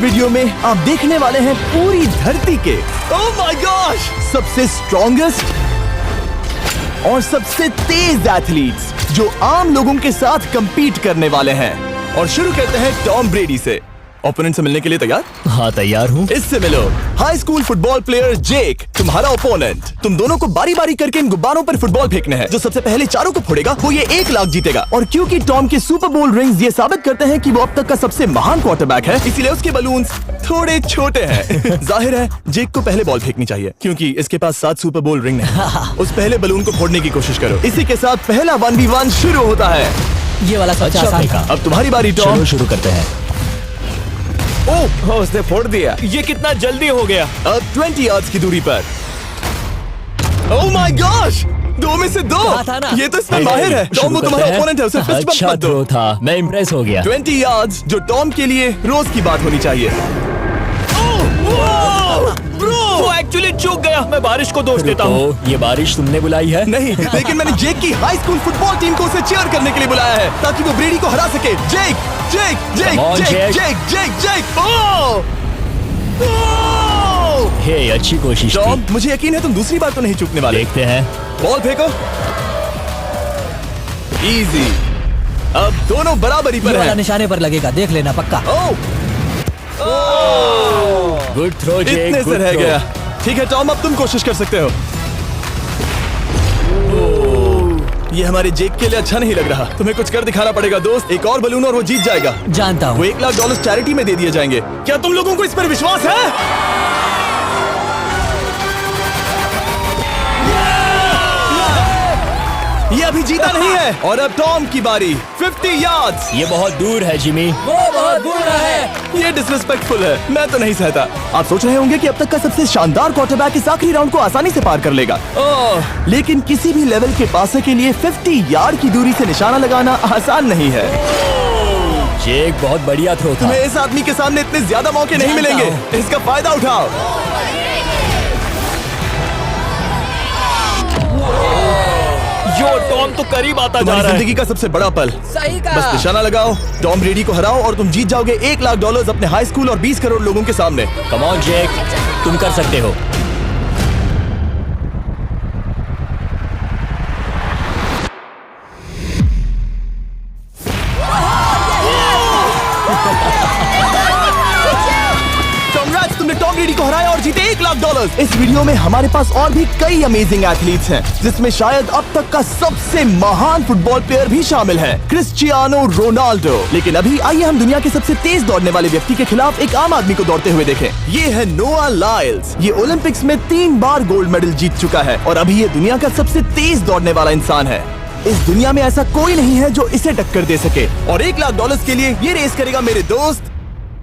Video में आप देखने वाले हैं पूरी धरती के ओह माय गॉश सबसे स्ट्रॉन्गेस्ट और सबसे तेज एथलीट्स जो आम लोगों के साथ compete करने वाले हैं। और शुरू करते हैं टॉम ब्रेडी से। ओपोनेंट से मिलने के लिए तैयार? हाँ तैयार हूँ। इससे मिलो। हाई स्कूल फुटबॉल प्लेयर जेक तुम्हारा ओपोनेंट। तुम दोनों को बारी बारी करके इन गुब्बारों पर फुटबॉल फेंकने हैं। जो सबसे पहले चारों को फोड़ेगा वो ये 1 लाख जीतेगा। और क्योंकि टॉम के सुपर बोल रिंग्स ये साबित करते हैं कि वो अब तक का सबसे महान क्वार्टरबैक है, इसीलिए उसके बलून्स थोड़े छोटे हैं। जाहिर है जेक को पहले बॉल फेंकनी चाहिए क्योंकि इसके पास 7 सुपर बोल रिंग है। उस पहले बलून को फोड़ने की कोशिश करो। इसी के साथ पहला 1v1 शुरू होता है। ये वाला सबसे आसान था। अब तुम्हारी बारी टॉम। चलो शुरू करते हैं। ओह उसने फोड़ दिया। ये कितना जल्दी हो गया। अब 20 यार्ड्स की दूरी पर। ओह माय गॉश 2 में से 2। था ना? ये तो इसमें माहिर है। टॉम वो तुम्हारा ओपोनेंट है, उसे फिस्ट बम्प अच्छा मत दो। थ्रो था, मैं इम्प्रेस हो गया। 20 यार्ड्स जो टॉम के लिए रोज की बात होनी चाहिए। वो एक्चुअली चूक गया। मैं बारिश को दोष देता हूँ। ये बारिश तुमने बुलाई है? नहीं, लेकिन मैंने जेक की हाई स्कूल फुटबॉल टीम को उसे चीयर करने के लिए बुलाया है ताकि वो ब्रेडी को हरा सके। जेक जेक जेक Come on, जेक Jake. जेक जेक जेक ओह हे अच्छी कोशिश टॉम थी। मुझे यकीन है तुम दूसरी बार तो नहीं चूकने वाले। देखते हैं। बॉल फेंको। इजी। अब दोनों बराबरी पर हैं। निशाने पर लगेगा, देख लेना पक्का। गुड थ्रो जेक। इतने से रह गया। ठीक है टॉम अब तुम कोशिश कर सकते हो। ये हमारे जेक के लिए अच्छा नहीं लग रहा। तुम्हें कुछ कर दिखाना पड़ेगा दोस्त। एक और बलून और वो जीत जाएगा। जानता वो हूँ। $1 लाख चैरिटी में दे दिए जाएंगे। क्या तुम लोगों को इस पर विश्वास है? ये अभी जीता नहीं है। और अब टॉम की बारी। 50 यार्ड्स। ये बहुत दूर है जिमी। वो बहुत बुरा है। ये डिसरिस्पेक्टफुल है। मैं तो नहीं सहता। आप सोच रहे होंगे कि अब तक का सबसे शानदार क्वार्टरबैक इस आखिरी राउंड को आसानी से पार कर लेगा। लेकिन किसी भी लेवल के पासे के लिए 50 यार्ड की दूरी से निशाना लगाना आसान नहीं है। जेक बहुत बढ़िया थ्रो था। तुम्हें इस आदमी के सामने इतने ज्यादा मौके नहीं मिलेंगे। इसका फायदा उठाओ। यो टॉम तो करीब आता जा तुम्हारी रहा है। जिंदगी का सबसे बड़ा पल। सही बस कहा। निशाना लगाओ, टॉम ब्रेडी को हराओ और तुम जीत जाओगे $1 लाख अपने हाई स्कूल और 20 करोड़ लोगों के सामने। कम ऑन जेक, तुम कर सकते हो। Congrats, तुमने टॉम ब्रेडी को हराया और जीते $1 लाख। इस वीडियो में हमारे पास और भी कई अमेजिंग एथलीट्स हैं, जिसमें शायद अब तक का सबसे महान फुटबॉल प्लेयर भी शामिल है, क्रिस्टियानो रोनाल्डो। लेकिन अभी आइए हम दुनिया के सबसे तेज दौड़ने वाले व्यक्ति के खिलाफ एक आम आदमी को दौड़ते हुए देखें। ये है नोआ लाइल्स। ये ओलंपिक्स में 3 बार गोल्ड मेडल जीत चुका है और अभी ये दुनिया का सबसे तेज दौड़ने वाला इंसान है। इस दुनिया में ऐसा कोई नहीं है जो इसे टक्कर दे सके। और $1 लाख के लिए ये रेस करेगा मेरे दोस्त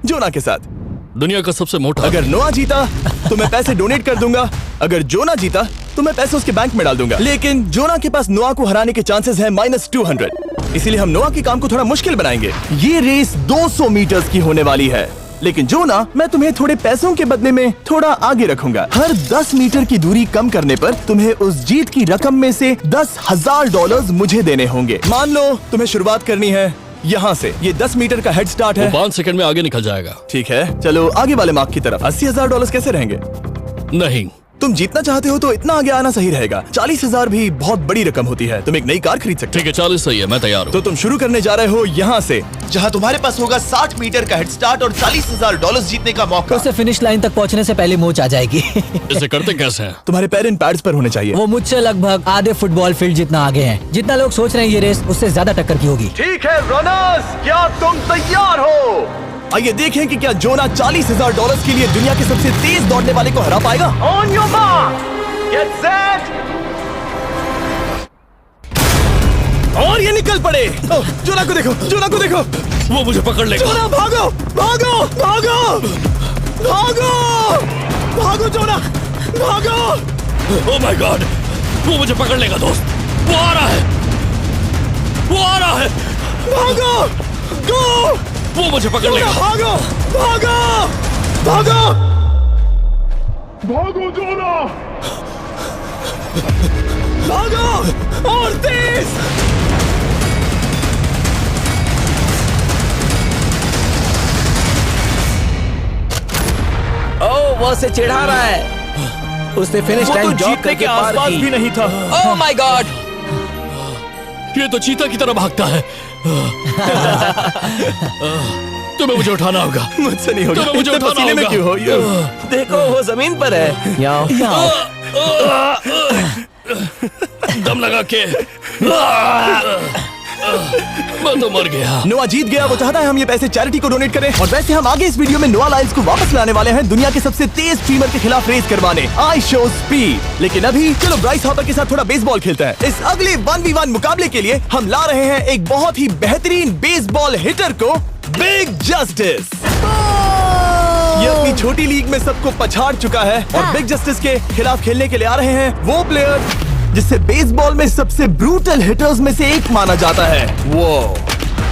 जोना के साथ। दुनिया का सबसे मोटा। अगर नोआ जीता तो मैं पैसे डोनेट कर दूंगा। अगर जोना जीता तो मैं पैसे उसके बैंक में डाल दूंगा। लेकिन जोना के पास नोआ को हराने के चांसेस हैं -200। इसीलिए हम नोआ के काम को थोड़ा मुश्किल बनाएंगे। ये रेस 200 मीटर्स की होने वाली है। लेकिन जोना, मैं तुम्हें थोड़े पैसों के बदले में थोड़ा आगे रखूंगा। हर 10 मीटर की दूरी कम करने पर तुम्हें उस जीत की रकम में से $10,000 मुझे देने होंगे। मान लो तुम्हें शुरुआत करनी है यहाँ से। ये 10 मीटर का हेड स्टार्ट है। 5 सेकंड में आगे निकल जाएगा। ठीक है, चलो आगे वाले मार्क की तरफ। $80,000 कैसे रहेंगे? नहीं, तुम जीतना चाहते हो तो इतना आगे आना सही रहेगा। 40,000 भी बहुत बड़ी रकम होती है। तुम एक नई कार खरीद सकते हो। ठीक है 40 सही है, मैं तैयार हूँ। तो तुम शुरू करने जा रहे हो यहाँ से, जहाँ तुम्हारे पास होगा 60 मीटर का हेड स्टार्ट और $40,000 जीतने का मौका। उसे फिनिश लाइन तक पहुंचने से पहले मोच आ जाएगी। इसे करते कैसे हैं? तुम्हारे पैर इन पैड्स पर होने चाहिए। वो मुझसे लगभग आधे फुटबॉल फील्ड जितना आगे हैं। जितना लोग सोच रहे हैं ये रेस उससे ज्यादा टक्कर की होगी। ठीक है रनर्स, क्या तुम तैयार हो? आइए देखें कि क्या जोना $40,000 के लिए दुनिया के सबसे तेज दौड़ने वाले को हरा पाएगा। On your mark, get set, और ये निकल पड़े। जोना को देखो, जोना को देखो। वो मुझे पकड़ लेगा। जोना भागो, भागो, भागो, भागो, भागो जोना, भागो। ओह माय गॉड, वो मुझे पकड़ लेगा दोस्त। वो आ रहा है, वो आ रहा है। भागो, गो। वो मुझे पकड़ लेगा। भागो, भागो, भागो, भागो जोना। भागो और तेज। वो उसे चिढ़ा रहा है। उसने फिनिश वो तो लाइन जॉब जीतने करके के पार आसपास की। भी नहीं था। Oh my God! ये तो चीता की तरह भागता है। तुम्हें मुझे उठाना होगा। मुझसे नहीं होगा। तुम्हें मुझे इतने उठाना पसीने में होगा। क्यों हो ये? देखो वो जमीन पर है। याओ। दम लगा के मैं तो मर गया। नोआ जीत गया। वो चाहता है हम ये पैसे चैरिटी को डोनेट करें। और वैसे हम आगे इस वीडियो में नोआ लाइल्स को वापस लाने वाले हैं दुनिया के सबसे तेज स्ट्रीमर के खिलाफ रेस करवाने, आई शो स्पीड। लेकिन अभी चलो ब्राइस हॉपर के साथ थोड़ा बेसबॉल खेलते हैं। इस अगले 1v1 मुकाबले के लिए हम ला रहे हैं एक बहुत ही बेहतरीन बेसबॉल हिटर को, बिग जस्टिस। ये अपनी छोटी लीग में सबको पछाड़ चुका है और बिग जस्टिस के खिलाफ खेलने के लिए आ रहे हैं वो प्लेयर जिसे बेसबॉल में सबसे ब्रूटल हिटर्स में से एक माना जाता है। वो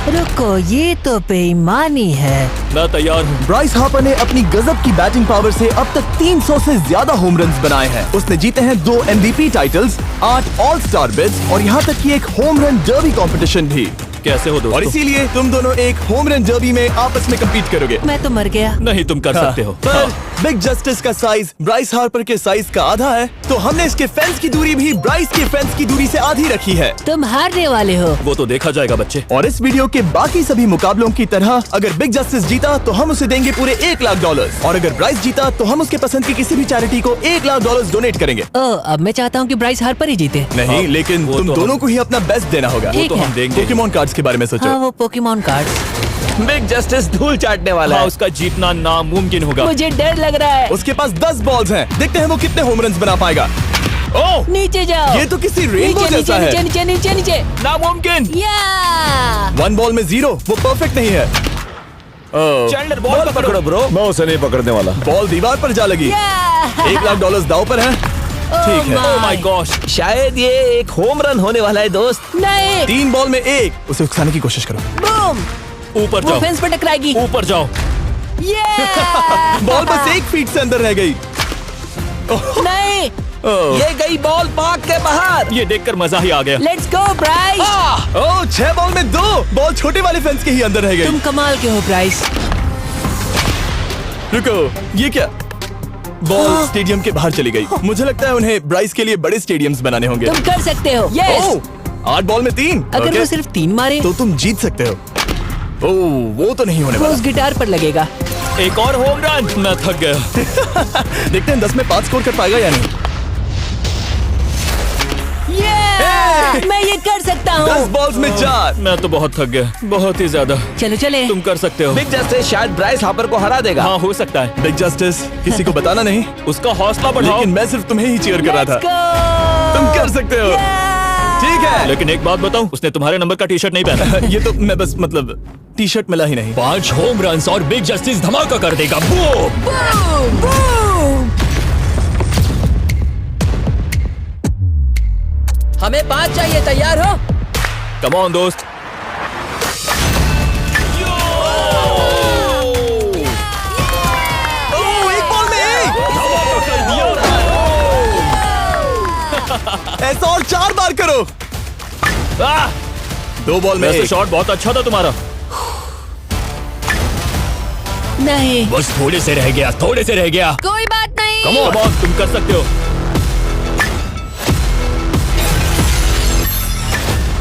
रुको, ये तो बेईमानी है। मैं तैयार हूँ। ब्राइस हार्पर ने अपनी गजब की बैटिंग पावर से अब तक 300 से ज्यादा होम रन्स बनाए हैं। उसने जीते हैं 2 MVP titles, 8 all star bids और यहाँ तक कि एक होम रन डर्बी कंपटीशन भी। कैसे हो और दोस्तों? इसीलिए तुम दोनों एक होम रन डर्बी में आपस में कम्पीट करोगे। मैं तो मर गया। नहीं, तुम कर सकते हो। पर बिग जस्टिस का साइज ब्राइस हार्पर के साइज का आधा है, तो हमने इसके फेंस की दूरी भी ब्राइस के फेंस की दूरी से आधी रखी है। तुम हारने वाले हो। वो तो देखा जाएगा बच्चे। और इस वीडियो के बाकी सभी मुकाबलों की तरह अगर बिग जस्टिस जीता तो हम उसे देंगे पूरे $1 लाख और अगर ब्राइस जीता तो हम उसके पसंद की किसी भी चैरिटी को $1 लाख डोनेट करेंगे। अब मैं चाहता हूँ कि ब्राइस हार्पर ही जीते। नहीं, हाँ, लेकिन वो तुम तो दोनों हम- को ही अपना बेस्ट देना होगा। ठीक तो है। हम देंगे। पोकेमॉन कार्ड्स के बारे में सोचो। हाँ, वो पोकेमॉन कार्ड। बिग जस्टिस धूल चाटने वाला हाँ, है। उसका जीतना नामुमकिन होगा। मुझे डर लग रहा है। उसके पास 10 बॉल्स हैं, देखते हैं वो कितने होम रन्स बना पाएगा। ओह, नीचे जाओ। ये तो किसी रेनबो नीचे जैसा नीचे है। नीचे नीचे नीचे। नामुमकिन। या 1 बॉल में 0, वो परफेक्ट नहीं है। चैंडलर बॉल पकड़ो। ब्रो। मैं उसे नहीं पकड़ने वाला। बॉल दीवार पर जा लगी। $1 लाख दाव पर है। ठीक है। Oh my gosh. शायद ये एक होम रन होने वाला है दोस्त। नहीं। 3 बॉल में 1, उसे उकसाने की कोशिश करो। बूम। ऊपर वो जाओ, फेंस पर टकराएगी। ऊपर जाओ। बॉल बस 1 फीट से अंदर रह गई। नहीं। ये गई बॉल पार्क के बाहर। ये देखकर मजा ही आ गया। Let's go Bryce. Oh, 6 ball में 2, बॉल छोटे वाले फेंस के ही अंदर रह गई। तुम कमाल के हो ब्राइस। रुको, ये क्या? बॉल स्टेडियम के बाहर चली गई। मुझे लगता है उन्हें ब्राइस के लिए बड़े स्टेडियम्स बनाने होंगे। तुम कर सकते हो। यस। ओह, 8 बॉल में 3। अगर ओके, वो सिर्फ 3 मारे तो तुम जीत सकते हो। ओह, वो तो नहीं होने वो वाला। उस गिटार पर लगेगा। एक और होम रन। मैं थक गया। देखते हैं 10 में 5 स्कोर कर पाएगा या नहीं। मैं ये कर सकता 10 हूँ। बॉल्स में 4। मैं तो बहुत थक गया, बहुत ही ज्यादा। चलो चले। तुम कर सकते हो। बिग जस्टिस शायद ब्राइस हार्पर को हरा देगा। हाँ, हो सकता है। बिग जस्टिस किसी को बताना नहीं, उसका हौसला बढ़ाओ। लेकिन मैं सिर्फ तुम्हें ही चीयर कर रहा था। Let's go! तुम कर सकते हो। ठीक है। लेकिन एक बात बताऊं, उसने तुम्हारे नंबर का टी शर्ट नहीं पहना। ये तो मैं बस मतलब टी शर्ट मिला ही नहीं। 5 होम रन्स और बिग जस्टिस धमाका कर देगा। बूम! Boom! Boom! हमें 5 चाहिए। तैयार हो? कम ऑन दोस्त। ओह, 1 बॉल में 1। ऐसा और 4 बार करो। 2 बॉल में वैसे 1। शॉट बहुत अच्छा था तुम्हारा। नहीं। बस थोड़े से रह गया, थोड़े से रह गया। कोई बात नहीं। कम ऑन, तुम कर सकते हो।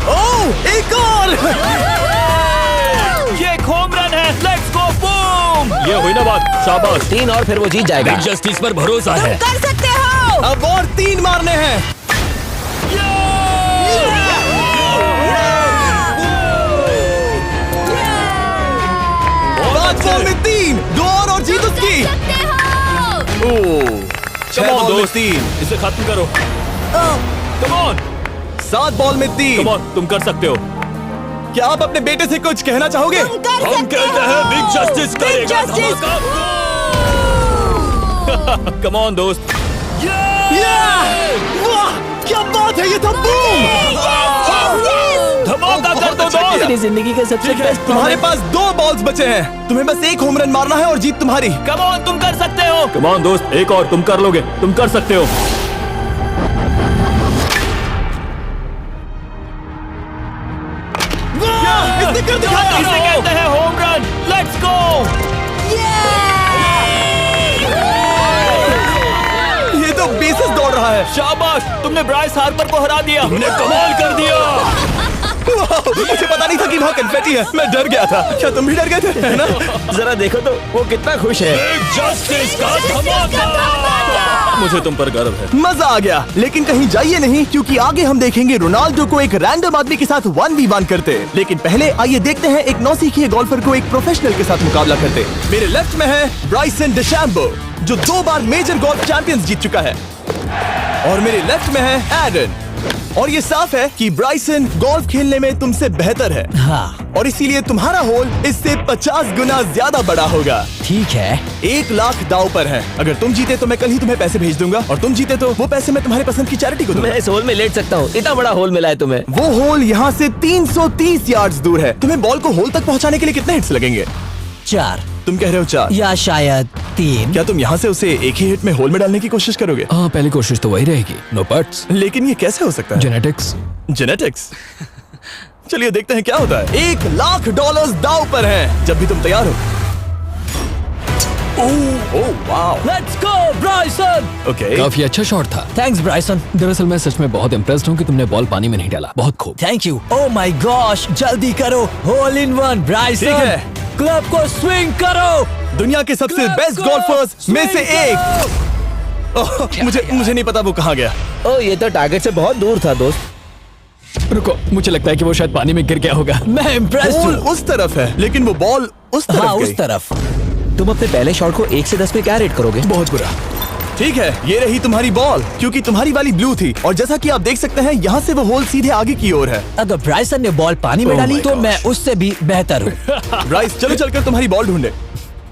ओह, एक और। ये एक होम रन है। Let's go, boom. ये हुई ना बात। शाबाश। 3 और फिर वो जीत जाएगा। बिग जस्टिस पर भरोसा है। कर सकते हो। अब और 3 मारने हैं। 5 बॉल में 3, 2 और जीत उसकी। ओह, 6 कम ऑन बॉल में दोस्त, 3, इसे खत्म करो। कम ऑन, 7 बॉल में 3। कम ऑन, तुम कर सकते हो। क्या आप अपने बेटे से कुछ कहना चाहोगे? हम कहते हैं बिग जस्टिस करेगा Justice! धमाका। कम ऑन दोस्त। वाह, क्या बात है, ये था बूम। धमाका कर दो अच्छा दोस्त। मेरी जिंदगी का सबसे ठीक है, बेस्ट तुम्हारे पास 2 बॉल्स बचे हैं, तुम्हें बस 1 होम रन मारना है और जीत तुम्हारी। कम ऑन, तुम कर सकते हो। कम ऑन दोस्त, एक और, तुम कर लोगे, तुम कर सकते हो। इसने कर दिखाया। इसे कहते हैं होम रन। Let's go. शाबाश, तुमने ब्राइस हार्पर को हरा दिया। तुमने कमाल कर दिया। मुझे पता नहीं था कि वहाँ कन्फेटी है। मैं डर गया था। क्या तुम भी डर गए थे, है ना? जरा देखो तो वो कितना खुश है। जस्टिस का धमाका। मुझे तुम पर गर्व है। मजा आ गया। लेकिन कहीं जाइए नहीं, क्योंकि आगे हम देखेंगे रोनाल्डो को एक रैंडम आदमी के साथ 1v1 करते। लेकिन पहले आइए देखते हैं एक नौसिखिए गोल्फर को एक प्रोफेशनल के साथ मुकाबला करते। मेरे लेफ्ट में है ब्राइसन डेशैम्बो, जो 2 बार मेजर गोल्फ चैंपियंस जीत चुका है, और मेरे लेफ्ट में है एरन। और ये साफ है कि ब्राइसन गोल्फ खेलने में तुमसे बेहतर है, हाँ और इसीलिए तुम्हारा होल इससे 50 गुना ज्यादा बड़ा होगा। ठीक है। 1 लाख दाव पर है। अगर तुम जीते तो मैं कल ही तुम्हें पैसे भेज दूंगा, और तुम जीते तो वो पैसे मैं तुम्हारे पसंद की चैरिटी को दूंगा। मैं इस होल में लेट सकता हूँ, इतना बड़ा होल मिला है तुम्हें। वो होल यहाँ से 330 यार्ड्स दूर है। तुम्हें बॉल को होल तक पहुँचाने के लिए कितने हिट्स लगेंगे? 4 तुम कह रहे हो 4, या शायद 3। क्या तुम यहाँ से उसे एक ही हिट में होल में डालने की कोशिश करोगे? हाँ, पहली कोशिश तो वही रहेगी। नो पट्स। लेकिन ये कैसे हो सकता है? जेनेटिक्स। जेनेटिक्स। चलिए देखते हैं क्या होता है। $1 लाख दाव पर है, जब भी तुम तैयार हो। Oh wow, let's go Bryson. Okay. काफी अच्छा शॉट था। Thanks Bryson. दरअसल मैं सच में बहुत इम्प्रेस्ड हूँ कि तुमने बॉल पानी में नहीं डाला। बहुत खूब। Thank you. Oh my gosh, जल्दी करो। होल इन 1 ब्राइसन। ठीक है। क्लब को स्विंग करो। दुनिया के सबसे बेस्ट गोल्फर्स में से एक। ओह, मुझे नहीं पता वो कहाँ गया। ओ, ये तो टारगेट से बहुत दूर था दोस्त। रुको, मुझे लगता है कि वो शायद पानी में गिर गया होगा। मैं इम्प्रेस्ड बॉल हूँ। उस तरफ है, लेकिन वो बॉल उस तरफ हाँ, गई। उस तरफ। तुम अपने पहले शॉट को 1 से 10 में क्या रेट करोगे? बहुत बुरा। ठीक है, ये रही तुम्हारी बॉल, क्योंकि तुम्हारी वाली ब्लू थी, और जैसा कि आप देख सकते हैं यहाँ से वो होल सीधे आगे की ओर है। अगर ब्राइसन ने बॉल पानी में Oh डाली my तो gosh. मैं उससे भी बेहतर हूँ। ब्राइस, चलो चलकर तुम्हारी बॉल ढूंढे।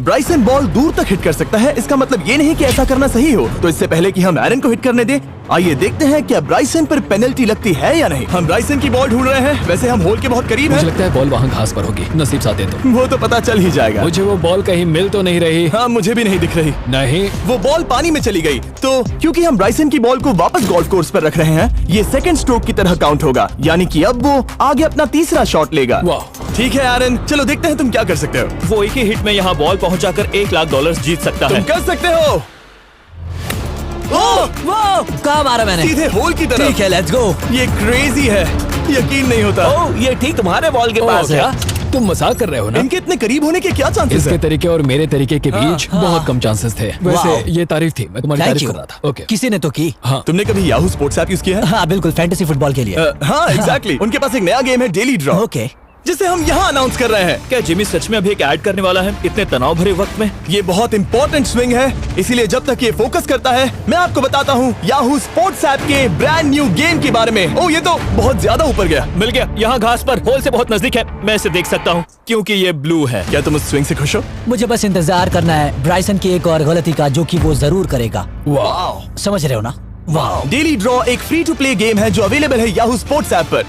ब्राइसन बॉल दूर तक हिट कर सकता है, इसका मतलब ये नहीं कि ऐसा करना सही हो। तो इससे पहले कि हम एरन को हिट करने दें, आइए देखते हैं क्या ब्राइसन पर पेनल्टी लगती है या नहीं। हम ब्राइसन की बॉल ढूंढ रहे हैं। वैसे हम होल के बहुत करीब मुझे हैं। लगता है बॉल वहाँ घास पर होगी। नसीब साथ दे तो। वो तो पता चल ही जाएगा। मुझे वो बॉल कहीं मिल तो नहीं रही। हाँ, मुझे भी नहीं दिख रही। नहीं। वो बॉल पानी में चली गई। तो क्योंकि हम ब्राइसन की बॉल को वापस गोल्फ कोर्स पर रख रहे हैं, ये सेकंड स्ट्रोक की तरह काउंट होगा, यानी कि अब वो आगे अपना तीसरा शॉट लेगा। वाह। ठीक है एरन, चलो देखते हैं तुम क्या कर सकते हो। वो एक ही हिट में यहाँ बॉल पहुँचाकर $1 लाख जीत सकता तुम है। कर सकते हो। ओह, वो कहाँ मारा मैंने? सीधे होल की तरफ। ठीक है, लेट्स गो। ये क्रेजी है, यकीन नहीं होता। ओह, ये ठीक तुम्हारे बॉल के पास है। क्या तुम मजाक कर रहे हो ना? इनके इतने करीब होने के क्या चांसेस इसके हैं? तरीके और मेरे तरीके के बीच बहुत कम चांसेस थे। वैसे वाह। ये तारीफ थी, मैं तुम्हारी थैंक तारीफ यू। कर रहा था। ओके। किसी ने तो की। हाँ। तुमने कभी याहू स्पोर्ट्स ऐप यूज किया है? हाँ बिल्कुल, फैंटेसी फुटबॉल के लिए। हाँ एग्जैक्टली। उनके पास एक नया गेम है, डेली ड्रॉ, ओके। जिसे हम यहाँ अनाउंस कर रहे हैं। क्या जिमी सच में अभी एक ऐड करने वाला है इतने तनाव भरे वक्त में? ये बहुत इंपॉर्टेंट स्विंग है, इसीलिए जब तक ये फोकस करता है, मैं आपको बताता हूँ याहू स्पोर्ट्स ऐप के ब्रांड न्यू गेम के बारे में। ओह, ये तो बहुत ज्यादा ऊपर गया। मिल गया, यहाँ घास पर होल से बहुत नजदीक है। मैं इसे देख सकता हूँ क्योंकि ये ब्लू है। क्या तुम उस स्विंग से खुश हो? मुझे बस इंतजार करना है ब्राइसन की एक और गलती का, जो कि वो जरूर करेगा। वाह। समझ रहे हो ना? वाह। डेली ड्रॉ एक फ्री टू प्ले गेम है जो अवेलेबल है याहू स्पोर्ट्स ऐप पर।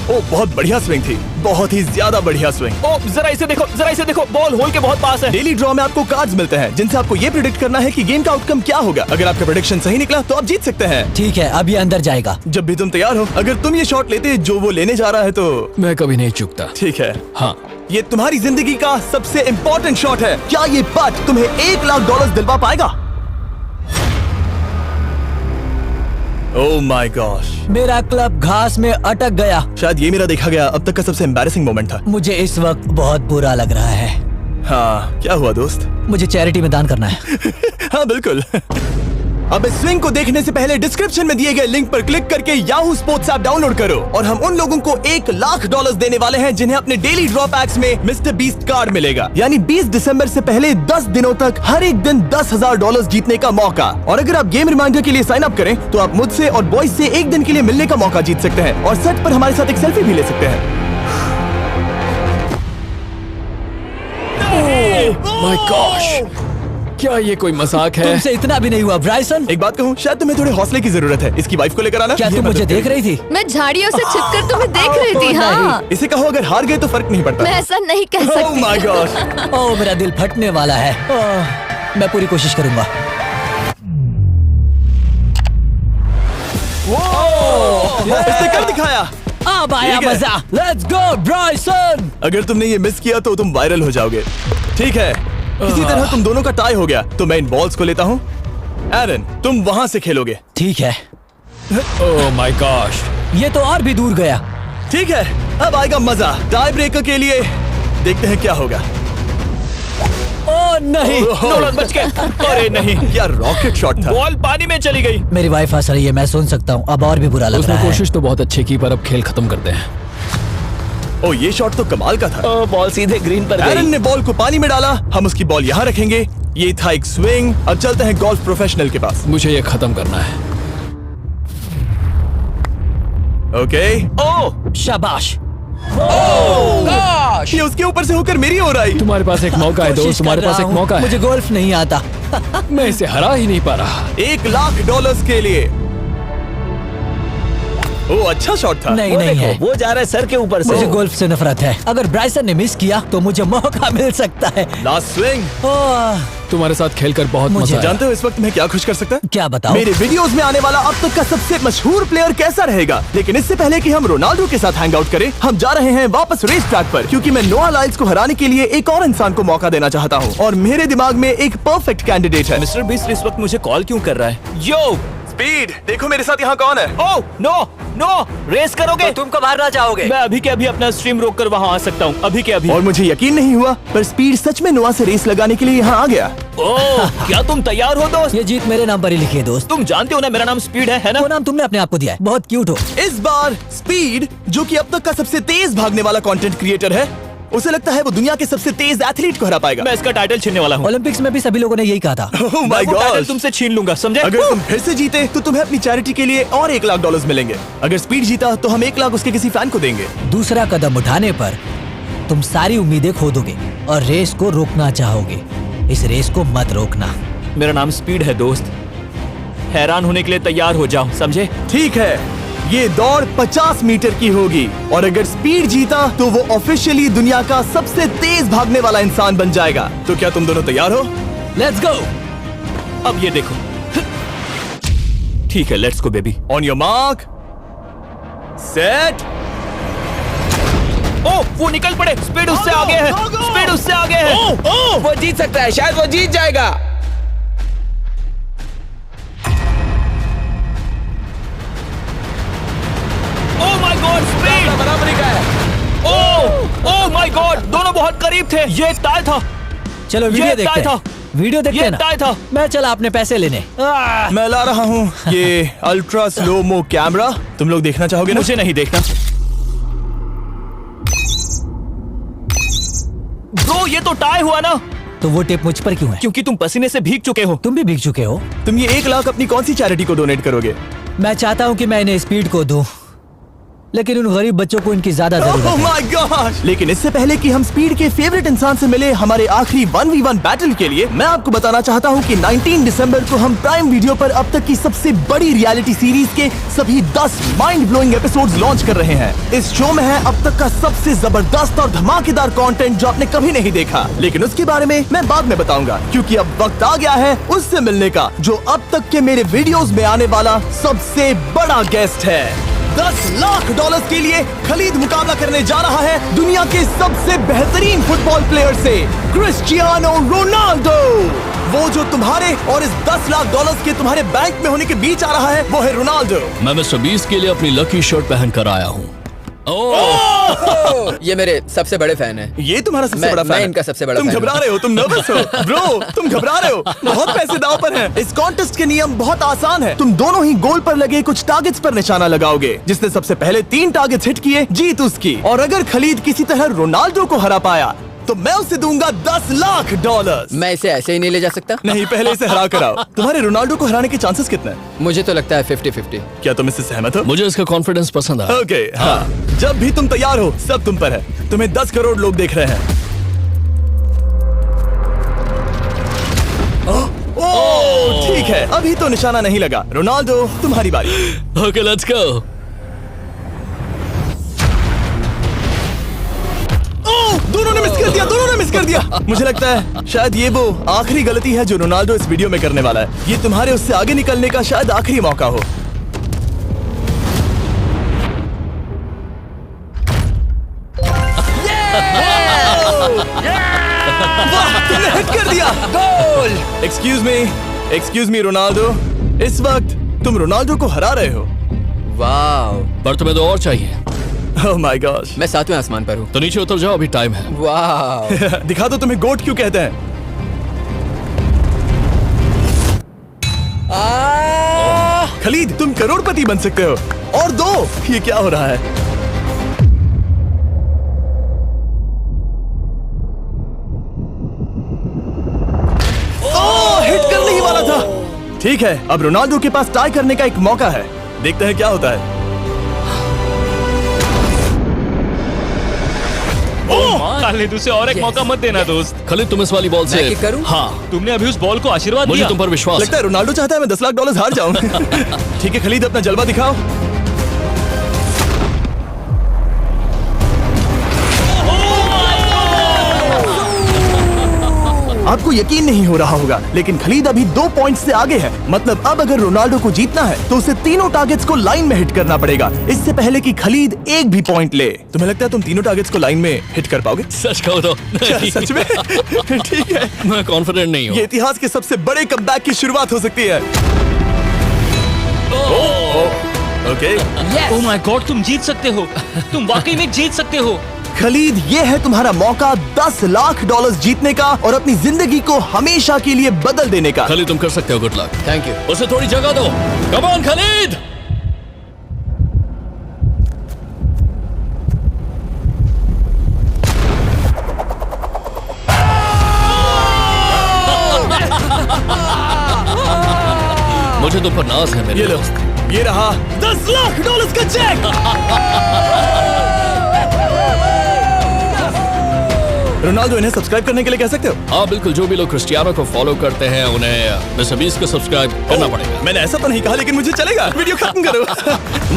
ओह, बहुत बढ़िया स्विंग थी, बहुत ही ज्यादा बढ़िया स्विंग। ओ, जरा इसे देखो, बॉल होल के बहुत पास है। डेली ड्रॉ में आपको कार्ड्स मिलते हैं, जिनसे आपको ये प्रेडिक्ट करना है कि गेम का आउटकम क्या होगा। अगर आपका प्रेडिक्शन सही निकला तो आप जीत सकते हैं। ठीक है, अब ये अंदर जाएगा। जब भी तुम तैयार हो, अगर तुम ये शॉट लेते जो वो लेने जा रहा है तो मैं कभी नहीं चूकता। ठीक है। हाँ। ये तुम्हारी जिंदगी का सबसे इम्पोर्टेंट शॉट है। क्या ये पट तुम्हें $1 लाख दिलवा पाएगा? ओह माय गॉश, मेरा क्लब घास में अटक गया। शायद ये मेरा देखा गया अब तक का सबसे एम्बैरेसिंग मोमेंट था। मुझे इस वक्त बहुत बुरा लग रहा है। हाँ, क्या हुआ दोस्त? मुझे चैरिटी में दान करना है। हाँ बिल्कुल। अब इस स्विंग को देखने से पहले डिस्क्रिप्शन में दिए गए लिंक पर क्लिक करके याहू स्पोर्ट्स ऐप डाउनलोड करो, और हम उन लोगों को $1 लाख देने वाले हैं जिन्हें अपने डेली ड्रॉ पैक्स में मिस्टर बीस्ट कार्ड मिलेगा। यानी 20 दिसंबर से पहले 10 दिनों तक हर एक दिन $10,000 जीतने का मौका। और अगर आप गेम रिमाइंडर के लिए साइन अप करें तो आप मुझसे और बॉयज से एक दिन के लिए मिलने का मौका जीत सकते हैं, और सेट पर हमारे साथ एक सेल्फी भी ले सकते हैं। माय गॉश, क्या ये कोई मजाक है? तुमसे इतना भी नहीं हुआ ब्राइसन। एक बात कहूँ, शायद तुम्हें थोड़े हौसले की जरूरत है। इसकी वाइफ को लेकर आना। क्या ये तुम मुझे मदद देख करेगी। रही थी? मैं झाड़ियों से छिपकर तुम्हें देख रही थी। हाँ, इसे कहो अगर हार गए तो फर्क नहीं पड़ता। मैं ऐसा नहीं कह Oh सकती। my gosh! ओह, मेरा दिल फटने वाला है। मैं पूरी कोशिश करूंगा। इसने कर दिखाया। अब आया ठीक है। मजा। Let's go Bryson. अगर तुमने ये मिस किया तो तुम वायरल हो जाओगे। ठीक है, इसी तरह तुम दोनों का टाई हो गया, तो मैं इन बॉल्स को लेता हूँ एरन, तुम वहां से खेलोगे। ठीक है, ओह माय गॉश, ये तो और भी दूर गया। ठीक है, अब आएगा मजा। टाई ब्रेकर के लिए देखते हैं क्या होगा। ओ नहीं, नोलन बच गए। अरे नहीं, क्या रॉकेट शॉट था। बॉल पानी में चली गई। मेरी वाइफ हंस रही है, मैं सुन सकता हूँ। अब और भी बुरा लग उसने रहा है। कोशिश तो बहुत अच्छी की, पर अब खेल खत्म करते हैं। ओ, ये शॉट तो कमाल का था। बॉल सीधे ग्रीन पर एरन गई। ने बॉल को पानी में डाला, हम उसकी बॉल यहाँ रखेंगे। ये था एक स्विंग। अब चलते हैं गोल्फ प्रोफेशनल के पास। मुझे ये खत्म करना है। ओके। ओ शाबाश। ये उसके ऊपर से होकर मेरी ओर आई। तुम्हारे पास एक मौका है दोस्त, कोशिश तुम्हारे कर पास रहा एक हूँ। मौका है। मुझे गोल्फ नहीं आता। मैं इसे हरा ही नहीं पा रहा। $1,00,000 के लिए। ओ, अच्छा शॉट था। नहीं वो नहीं देखो, है, वो जा रहा है सर के ऊपर से। मुझे गोल्फ से नफरत है। अगर ब्राइसन ने मिस किया तो मुझे मौका मिल सकता है। Last swing. ओह, तुम्हारे साथ खेलकर बहुत मुझे मजा आया। जानते हो इस वक्त मैं क्या खुश कर सकता है? क्या बताओ? मेरे वीडियोस में आने वाला अब तक का सबसे मशहूर प्लेयर कैसा रहेगा। लेकिन इससे पहले कि हम रोनाल्डो के साथ हैंग आउट करें, हम जा रहे हैं वापस रेस ट्रैक पर, क्योंकि मैं नोआ लाइल्स को हराने के लिए एक और इंसान को मौका देना चाहता हूँ। और मेरे दिमाग में एक परफेक्ट कैंडिडेट है। मिस्टर बीस्ट इस वक्त मुझे कॉल क्यों कर रहा है? यो स्पीड, देखो मेरे साथ यहाँ कौन है। ओ नो नो, रेस करोगे? तुम कब हारना चाहोगे? मैं अभी के अभी अपना स्ट्रीम रोक कर वहाँ आ सकता हूँ। अभी के अभी। और मुझे यकीन नहीं हुआ, पर स्पीड सच में नोआ से रेस लगाने के लिए यहाँ आ गया। ओ, क्या तुम तैयार हो दोस्त? ये जीत मेरे नाम पर ही लिखी है दोस्त। तुम जानते हो ना मेरा नाम स्पीड है ना? वो नाम तुमने अपने आप को दिया है। बहुत क्यूट हो। इस बार स्पीड, जो कि अब तक का सबसे तेज भागने वाला कंटेंट क्रिएटर है, उसे लगता है वो दुनिया के सबसे तेज एथलीट को हरा पाएगा। मैं इसका टाइटल छीनने वाला हूँ। ओलंपिक्स में भी सभी लोगों ने यही कहा था। Oh मैं my वो टाइटल God! तुमसे छीन लूंगा, समझे? अगर तुम फिर से जीते तो तुम्हें अपनी चैरिटी के लिए और $1,00,000 मिलेंगे। अगर स्पीड जीता तो हम 1 लाख उसके किसी फैन को देंगे। दूसरा कदम उठाने पर तुम सारी उम्मीदें खो दोगे और रेस को रोकना चाहोगे। इस रेस को मत रोकना। मेरा नाम स्पीड है दोस्त। हैरान होने के लिए तैयार हो जाओ, समझे? ठीक है, ये दौड़ 50 मीटर की होगी और अगर स्पीड जीता तो वो ऑफिशियली दुनिया का सबसे तेज भागने वाला इंसान बन जाएगा। तो क्या तुम दोनों तैयार हो? Let's go. अब ये देखो। ठीक है, let's go baby. On your mark, set. ओ, वो निकल पड़े। स्पीड उससे आगे है। स्पीड उससे आगे है। वो जीत सकता है, शायद वो जीत जाएगा। ओह माय गॉड, स्पीड बराबरी का है। ओह माय गॉड, दोनों बहुत करीब थे। ये टाई था। चलो वीडियो ये देखते टाई हैं। था। वीडियो देखते ये हैं ना। टाई था। मैं चला अपने पैसे लेने। मैं ला रहा हूँ ये अल्ट्रा स्लो मो कैमरा। तुम लोग देखना चाहोगे ना? मुझे नहीं देखना। ब्रो, ये तो टाई हुआ ना? तो वो टिप मुझ पर क्यों है? क्योंकि तुम पसीने से भीग चुके हो। तुम भी भीग चुके हो। तुम ये 1 लाख अपनी कौन सी चैरिटी को डोनेट करोगे? मैं चाहता हूँ कि मैं इन्हें स्पीड को दूं, लेकिन उन गरीब बच्चों को इनकी ज्यादा जरूरत Oh है। my gosh! लेकिन इससे पहले कि हम स्पीड के फेवरेट इंसान से मिले हमारे आखिरी 1v1 बैटल के लिए, मैं आपको बताना चाहता हूँ कि 19 दिसंबर को हम प्राइम वीडियो पर अब तक की सबसे बड़ी रियलिटी सीरीज के सभी 10 माइंड ब्लोइंग एपिसोड्स लॉन्च कर रहे हैं। इस शो में है अब तक का सबसे जबरदस्त और धमाकेदार कंटेंट जो आपने कभी नहीं देखा, लेकिन उसके बारे में मैं बाद में बताऊंगा, क्योंकि अब वक्त आ गया है उससे मिलने का जो अब तक के मेरे वीडियोस में आने वाला सबसे बड़ा गेस्ट है। $10,00,000 के लिए खलीद मुकाबला करने जा रहा है दुनिया के सबसे बेहतरीन फुटबॉल प्लेयर से, क्रिस्टियानो रोनाल्डो। वो जो तुम्हारे और इस $10,00,000 के तुम्हारे बैंक में होने के बीच आ रहा है, वो है रोनाल्डो। मैं मिस्टर बीस्ट के लिए अपनी लकी शर्ट पहन कर आया हूँ। ये मेरे सबसे बड़े फैन है। ये तुम्हारा सबसे बड़ा फैन मैं है। इनका सबसे बड़ा तुम फैन घबरा हूं। रहे हो, तुम नर्वस हो ब्रो, तुम घबरा रहे हो। बहुत पैसे दांव पर हैं। इस कॉन्टेस्ट के नियम बहुत आसान है। तुम दोनों ही गोल पर लगे कुछ टारगेट्स पर निशाना लगाओगे। जिसने सबसे पहले 3 टारगेट्स हिट किए जीत उसकी। और अगर खलीद किसी तरह रोनाल्डो को हरा पाया तो मैं उसे दूंगा $10,00,000। मैं इसे ऐसे ही नहीं ले जा सकता। नहीं, पहले इसे हरा कर आओ। तुम्हारे रोनाल्डो को हराने के चांसेस कितने हैं? मुझे तो लगता है 50-50। क्या तुम इससे सहमत हो? मुझे इसका कॉन्फिडेंस पसंद आया। ओके, हाँ। जब भी तुम तैयार हो सब तुम पर है। तुम्हें 10 करोड़ लोग देख रहे हैं। ओह, ठीक है, अभी तो निशाना नहीं लगा। रोनाल्डो, तुम्हारी बारी। Okay, let's go. दोनों ने मिस कर दिया, दोनों ने मिस कर दिया। मुझे लगता है शायद ये वो आखिरी गलती है जो रोनाल्डो इस वीडियो में करने वाला है। ये तुम्हारे उससे आगे निकलने का शायद आखिरी मौका हो। वाह, तुमने हिट कर दिया। Goal. Excuse me, excuse me Ronaldo, इस वक्त तुम रोनाल्डो को हरा रहे हो। वाह, पर तुम्हें तो और चाहिए। Oh my God. मैं 7वें आसमान पर हूँ। तो नीचे उतर जाओ, अभी टाइम है। वाह। दिखा दो तुम्हें गोट क्यों कहते हैं। खलीद, तुम करोड़पति बन सकते हो। और दो, ये क्या हो रहा है? ओह, हिट करने ही वाला था। ठीक है, अब रोनाल्डो के पास टाई करने का एक मौका है। देखते हैं क्या होता है। खालिद, उसे और एक मौका मत देना दोस्त। खलीद, तुम इस वाली बॉल से करूं? हाँ, तुमने अभी उस बॉल को आशीर्वाद मुझे दिया। तुम पर विश्वास लगता है रोनाल्डो चाहता है मैं $10 लाख हार जाऊं। ठीक है खलीद, अपना जलवा दिखाओ। आपको यकीन नहीं हो रहा होगा, लेकिन खलीद अभी 2 पॉइंट से आगे है। मतलब अब अगर रोनाल्डो को जीतना है तो उसे तीनों टारगेट्स को लाइन में हिट करना पड़ेगा, इससे पहले कि खलीद एक भी पॉइंट ले। तुम्हें लगता है तुम तीनों टारगेट्स को लाइन में हिट कर पाओगे? सच कहो तो क्या सच में? ठीक है, मैं कॉन्फिडेंट नहीं हूँ। ये इतिहास के सबसे बड़े कमबैक की शुरुआत हो सकती है। ओके, ओह माय गॉड, तुम जीत सकते हो। तुम वाकई में जीत सकते हो। खलीद, ये है तुम्हारा मौका $10 लाख जीतने का और अपनी जिंदगी को हमेशा के लिए बदल देने का। खलीद, तुम कर सकते हो। Good luck. Thank you. उसे थोड़ी जगह दो। Come on Khalid. मुझे तुम पर नाज है मेरे ये लो, दोस्त। ये रहा $10 लाख का चेक। रोनाल्डो, इन्हें सब्सक्राइब करने के लिए कह सकते हो? हाँ बिल्कुल, जो भी लोग क्रिस्टियानो को फॉलो करते हैं उन्हें मिस्टर बीस्ट को सब्सक्राइब करना पड़ेगा। मैंने ऐसा तो नहीं कहा, लेकिन मुझे चलेगा। वीडियो खत्म करो।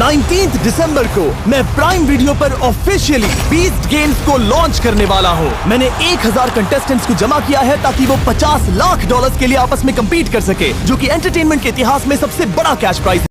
19 दिसंबर को मैं प्राइम वीडियो पर ऑफिशियली बीस्ट गेम्स को लॉन्च करने वाला हूँ। मैंने 1000 कंटेस्टेंट्स को जमा किया है ताकि वो $50 लाख के लिए आपस में कम्पीट कर सके, जो कि एंटरटेनमेंट के इतिहास में सबसे बड़ा कैश प्राइज है।